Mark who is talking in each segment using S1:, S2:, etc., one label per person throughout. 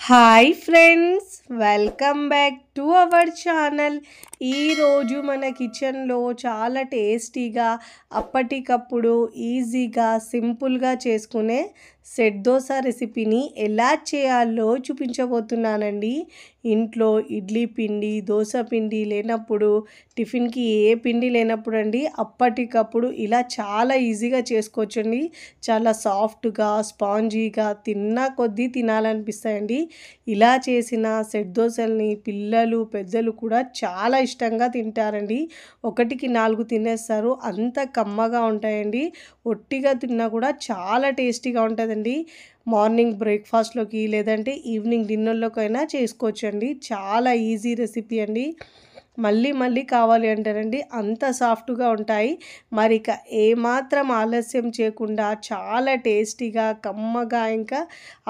S1: Hi friends, welcome back to our channel. ఈరోజు మన కిచెన్లో చాలా టేస్టీగా అప్పటికప్పుడు ఈజీగా సింపుల్గా చేసుకునే సెట్ దోశ రెసిపీని ఎలా చేయాలో చూపించబోతున్నానండి. ఇంట్లో ఇడ్లీ పిండి దోశ పిండి లేనప్పుడు, టిఫిన్కి ఏ పిండి లేనప్పుడు అండి అప్పటికప్పుడు ఇలా చాలా ఈజీగా చేసుకోవచ్చండి. చాలా సాఫ్ట్గా స్పాంజీగా తిన్నా కొద్దీ తినాలనిపిస్తాయండి. ఇలా చేసిన సెట్ దోశల్ని పిల్లలు పెద్దలు కూడా చాలా ఇష్టంగా తింటారండి. 1కి 4 తినేస్తారు, అంత కమ్మగా ఉంటాయండి. ఒట్టిగా తిన్నా కూడా చాలా టేస్టీగా ఉంటుందండి. మార్నింగ్ బ్రేక్ఫాస్ట్లోకి లేదంటే ఈవినింగ్ డిన్నర్లోకైనా చేసుకోవచ్చండి. చాలా ఈజీ రెసిపీ అండి. మళ్ళీ మళ్ళీ కావాలి అంటారండి, అంత సాఫ్ట్గా ఉంటాయి. మరి ఇక ఏమాత్రం ఆలస్యం చేయకుండా చాలా టేస్టీగా కమ్మగా ఇంకా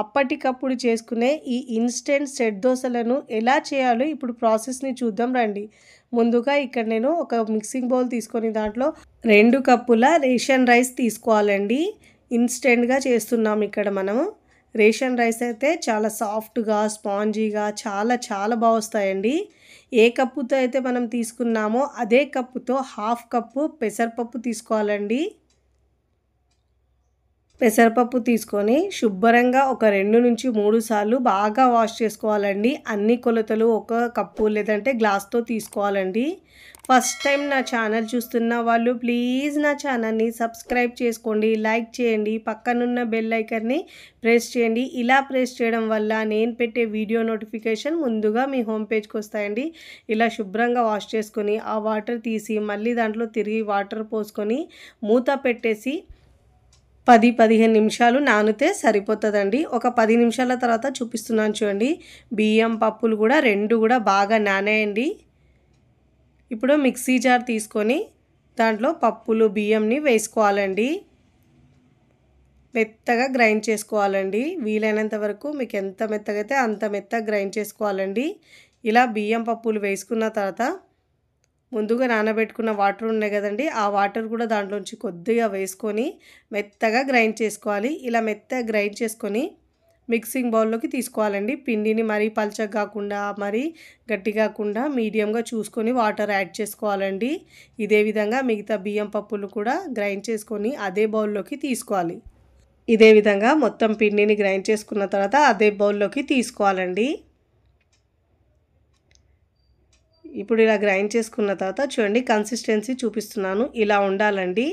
S1: అప్పటికప్పుడు చేసుకునే ఈ ఇన్స్టెంట్ సెట్ దోశలను ఎలా చేయాలో ఇప్పుడు ప్రాసెస్ని చూద్దాం రండి. ముందుగా ఇక్కడ నేను ఒక మిక్సింగ్ బౌల్ తీసుకొని దాంట్లో 2 కప్పుల రేషన్ రైస్ తీసుకోవాలండి. ఇన్స్టెంట్గా చేస్తున్నాం ఇక్కడ మనము. రేషన్ రైస్ అయితే చాలా సాఫ్ట్గా స్పాంజీగా చాలా చాలా బాగా వస్తాయండి. ఏ కప్పుతో అయితే మనం తీసుకున్నామో అదే కప్పుతో 1/2 కప్పు పెసరపప్పు తీసుకోవాలండి. పెసరపప్పు తీసుకొని శుభ్రంగా ఒక 2 నుంచి 3 సార్లు బాగా వాష్ చేసుకోవాలండి. అన్ని కొలతలు ఒక కప్పు లేదంటే గ్లాస్తో తీసుకోవాలండి. ఫస్ట్ టైం నా ఛానల్ చూస్తున్న వాళ్ళు ప్లీజ్ నా ఛానల్ని సబ్స్క్రైబ్ చేసుకోండి, లైక్ చేయండి, పక్కనున్న బెల్ ఐకాన్ని ప్రెస్ చేయండి. ఇలా ప్రెస్ చేయడం వల్ల నేను పెట్టే వీడియో నోటిఫికేషన్ ముందుగా మీ హోమ్ పేజ్కి వస్తాయండి. ఇలా శుభ్రంగా వాష్ చేసుకొని ఆ వాటర్ తీసి మళ్ళీ దాంట్లో తిరిగి వాటర్ పోసుకొని మూత పెట్టేసి 10-15 నిమిషాలు నానితే సరిపోతుందండి. ఒక 10 నిమిషాల తర్వాత చూపిస్తున్నాను చూడండి. బియ్యం పప్పులు కూడా 2 కూడా బాగా నానాయండి. ఇప్పుడు మిక్సీ జార్ తీసుకొని దాంట్లో పప్పులు బియ్యంని వేసుకోవాలండి. మెత్తగా గ్రైండ్ చేసుకోవాలండి. వీలైనంత వరకు మీకు ఎంత మెత్తగా అయితే అంత మెత్తగా గ్రైండ్ చేసుకోవాలండి. ఇలా బియ్యం పప్పులు వేసుకున్న తర్వాత ముందుగా నానబెట్టుకున్న వాటర్ ఉన్నాయి కదండి, ఆ వాటర్ కూడా దాంట్లోంచి కొద్దిగా వేసుకొని మెత్తగా గ్రైండ్ చేసుకోవాలి. ఇలా మెత్తగా గ్రైండ్ చేసుకొని మిక్సింగ్ బౌల్లోకి తీసుకోవాలండి. పిండిని మరీ పల్చగా కాకుండా మరీ గట్టి కాకుండా మీడియంగా చూసుకొని వాటర్ యాడ్ చేసుకోవాలండి. ఇదే విధంగా మిగతా బియ్యం పప్పులు కూడా గ్రైండ్ చేసుకొని అదే బౌల్లోకి తీసుకోవాలి. ఇదే విధంగా మొత్తం పిండిని గ్రైండ్ చేసుకున్న తర్వాత అదే బౌల్లోకి తీసుకోవాలండి. ఇప్పుడు ఇలా గ్రైండ్ చేసుకున్న తర్వాత చూడండి, కన్సిస్టెన్సీ చూపిస్తున్నాను. ఇలా ఉండాలండి.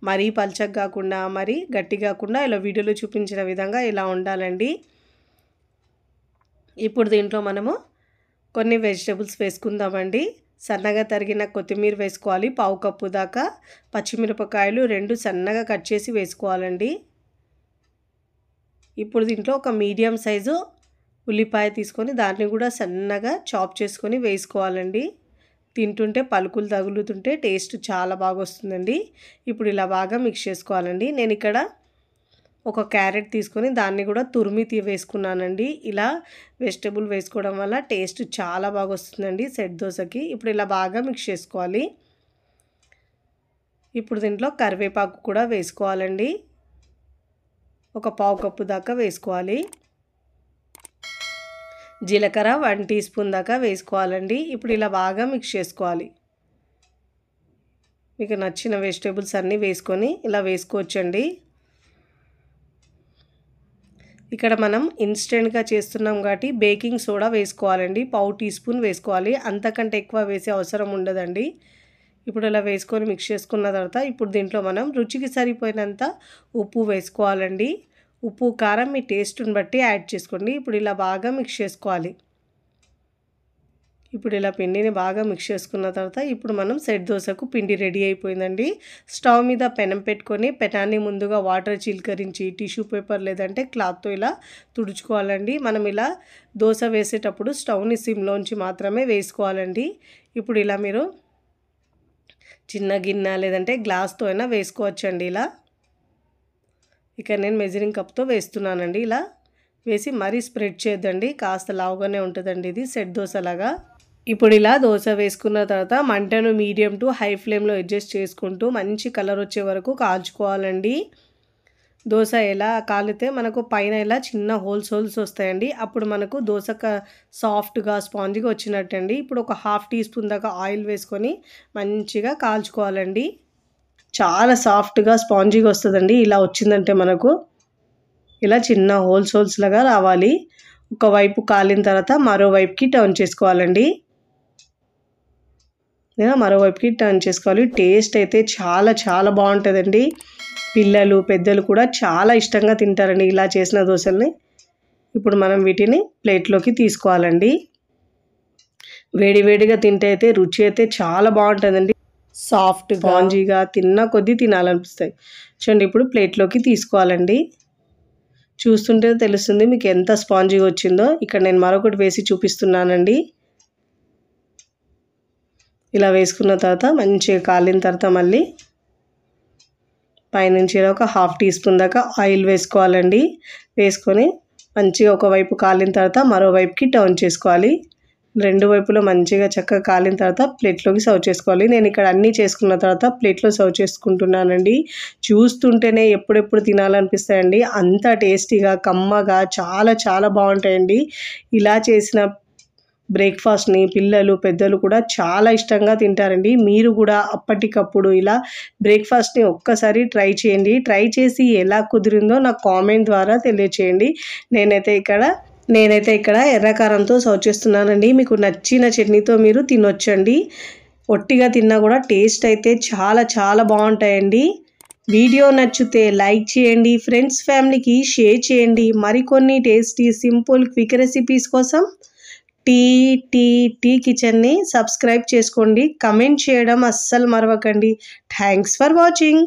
S1: మరీ పల్చగా కాకుండా మరీ గట్టి కాకుండా ఇలా వీడియోలో చూపించిన విధంగా ఇలా ఉండాలండి. ఇప్పుడు దీంట్లో మనము కొన్ని వెజిటబుల్స్ వేసుకుందామండి. సన్నగా తరిగిన కొత్తిమీర వేసుకోవాలి 1/2 కప్పు దాకా. పచ్చిమిరపకాయలు 2 సన్నగా కట్ చేసి వేసుకోవాలండి. ఇప్పుడు దీంట్లో ఒక మీడియం సైజు ఉల్లిపాయ తీసుకొని దాన్ని కూడా సన్నగా చాప్ చేసుకొని వేసుకోవాలండి. తింటుంటే పలుకులు తగులుతుంటే టేస్ట్ చాలా బాగా వస్తుందండి. ఇప్పుడు ఇలా బాగా మిక్స్ చేసుకోవాలండి. నేను ఇక్కడ ఒక క్యారెట్ తీసుకొని దాన్ని కూడా తురిమి వేసుకున్నానండి. ఇలా వెజిటబుల్ వేసుకోవడం వల్ల టేస్ట్ చాలా బాగా వస్తుందండి సెట్ దోశకి. ఇప్పుడు ఇలా బాగా మిక్స్ చేసుకోవాలి. ఇప్పుడు దీంట్లో కరివేపాకు కూడా వేసుకోవాలండి. ఒక 1/2 కప్పు దాకా వేసుకోవాలి. జీలకర్ర 1 టీ స్పూన్ దాకా వేసుకోవాలండి. ఇప్పుడు ఇలా బాగా మిక్స్ చేసుకోవాలి. మీకు నచ్చిన వెజిటేబుల్స్ అన్నీ వేసుకొని ఇలా వేసుకోవచ్చండి. ఇక్కడ మనం ఇన్స్టెంట్గా చేస్తున్నాం కాబట్టి బేకింగ్ సోడా వేసుకోవాలండి. 1/2 టీ స్పూన్ వేసుకోవాలి, అంతకంటే ఎక్కువ వేసే అవసరం ఉండదండి. ఇప్పుడు ఇలా వేసుకొని మిక్స్ చేసుకున్న తర్వాత ఇప్పుడు దీంట్లో మనం రుచికి సరిపోయినంత ఉప్పు వేసుకోవాలండి. ఉప్పు కారం మీ టేస్ట్ని బట్టి యాడ్ చేసుకోండి. ఇప్పుడు ఇలా బాగా మిక్స్ చేసుకోవాలి. ఇప్పుడు ఇలా పిండిని బాగా మిక్స్ చేసుకున్న తర్వాత ఇప్పుడు మనం సెట్ దోశకు పిండి రెడీ అయిపోయిందండి. స్టవ్ మీద పెనం పెట్టుకొని పెనాన్ని ముందుగా వాటర్ చిలకరించి టిష్యూ పేపర్ లేదంటే క్లాత్తో ఇలా తుడుచుకోవాలండి. మనం ఇలా దోశ వేసేటప్పుడు స్టవ్ని సిమ్లోంచి మాత్రమే వేసుకోవాలండి. ఇప్పుడు ఇలా మీరు చిన్న గిన్నె లేదంటే గ్లాస్తో అయినా వేసుకోవచ్చండి. ఇలా ఇక నేను మెజరింగ్ కప్తో వేస్తున్నానండి. ఇలా వేసి మరీ స్ప్రెడ్ చేయొద్దండి, కాస్త లావుగానే ఉంటుందండి ఇది సెట్ దోశలాగా. ఇప్పుడు ఇలా దోశ వేసుకున్న తర్వాత మంటను మీడియం టు హై ఫ్లేమ్లో అడ్జస్ట్ చేసుకుంటూ మంచి కలర్ వచ్చే వరకు కాల్చుకోవాలండి. దోస ఎలా కాలితే మనకు పైన ఇలా చిన్న హోల్స్ వస్తాయండి. అప్పుడు మనకు దోస సాఫ్ట్‌గా, స్పాంజీగా వచ్చినట్టండి. ఇప్పుడు ఒక హాఫ్ టీ స్పూన్ దాకా ఆయిల్ వేసుకొని మంచిగా కాల్చుకోవాలండి. చాలా సాఫ్ట్‌గా, స్పాంజీగా వస్తదండి. ఇలా వచ్చిందంటే మనకు ఇలా చిన్న హోల్స్ లాగా రావాలి. ఒకవైపు కాలిన తర్వాత మరోవైపుకి టర్న్ చేసుకోవాలండి. మరోవైపుకి టర్న్ చేసుకోవాలి. టేస్ట్ అయితే చాలా చాలా బాగుంటుందండి. పిల్లలు, పెద్దలు కూడా చాలా ఇష్టంగా తింటారండి ఇలా చేసిన దోసల్ని. ఇప్పుడు మనం వీటిని ప్లేట్లోకి తీసుకోవాలండి. వేడివేడిగా తింటే అయితే రుచి అయితే చాలా బాగుంటుందండి. సాఫ్ట్, స్పాంజీగా తిన్న కొద్దీ తినాలనిపిస్తాయి. చూడండి ఇప్పుడు ప్లేట్లోకి తీసుకోవాలండి. చూస్తుంటే తెలుస్తుంది మీకు ఎంత స్పాంజీగా వచ్చిందో. ఇక్కడ నేను మరొకటి వేసి చూపిస్తున్నానండి. ఇలా వేసుకున్న తర్వాత మంచిగా కాలిన తర్వాత మళ్ళీ పైనుంచి ఒక హాఫ్ టీ స్పూన్ దాకా ఆయిల్ వేసుకోవాలండి. వేసుకొని మంచిగా ఒకవైపు కాలిన తర్వాత మరోవైపుకి టర్న్ చేసుకోవాలి. రెండు వైపులో మంచిగా చక్కగా కాలిన తర్వాత ప్లేట్లోకి సర్వ్ చేసుకోవాలి. నేను ఇక్కడ అన్నీ చేసుకున్న తర్వాత ప్లేట్లో సర్వ్ చేసుకుంటున్నానండి. చూస్తుంటేనే ఎప్పుడెప్పుడు తినాలనిపిస్తాయండి. అంత టేస్టీగా, కమ్మగా చాలా చాలా బాగుంటాయండి. ఇలా చేసిన బ్రేక్ఫాస్ట్ని పిల్లలు, పెద్దలు కూడా చాలా ఇష్టంగా తింటారండి. మీరు కూడా అప్పటికప్పుడు ఇలా బ్రేక్ఫాస్ట్ని ఒక్కసారి ట్రై చేయండి. ట్రై చేసి ఎలా కుదిరిందో నాకు కామెంట్ ద్వారా తెలియచేయండి. నేనైతే ఇక్కడ ఎర్రకారంతో సర్వ్ చేస్తున్నానండి. మీకు నచ్చిన చట్నీతో మీరు తినొచ్చండి. ఒట్టిగా తిన్నా కూడా టేస్ట్ అయితే చాలా చాలా బాగుంటాయండి. వీడియో నచ్చితే లైక్ చేయండి, ఫ్రెండ్స్ ఫ్యామిలీకి షేర్ చేయండి. మరికొన్ని టేస్టీ, సింపుల్, క్విక్ రెసిపీస్ కోసం టీ కిచెన్ని సబ్స్క్రైబ్ చేసుకోండి. కమెంట్ చేయడం అస్సలు మరవకండి. Thanks for watching.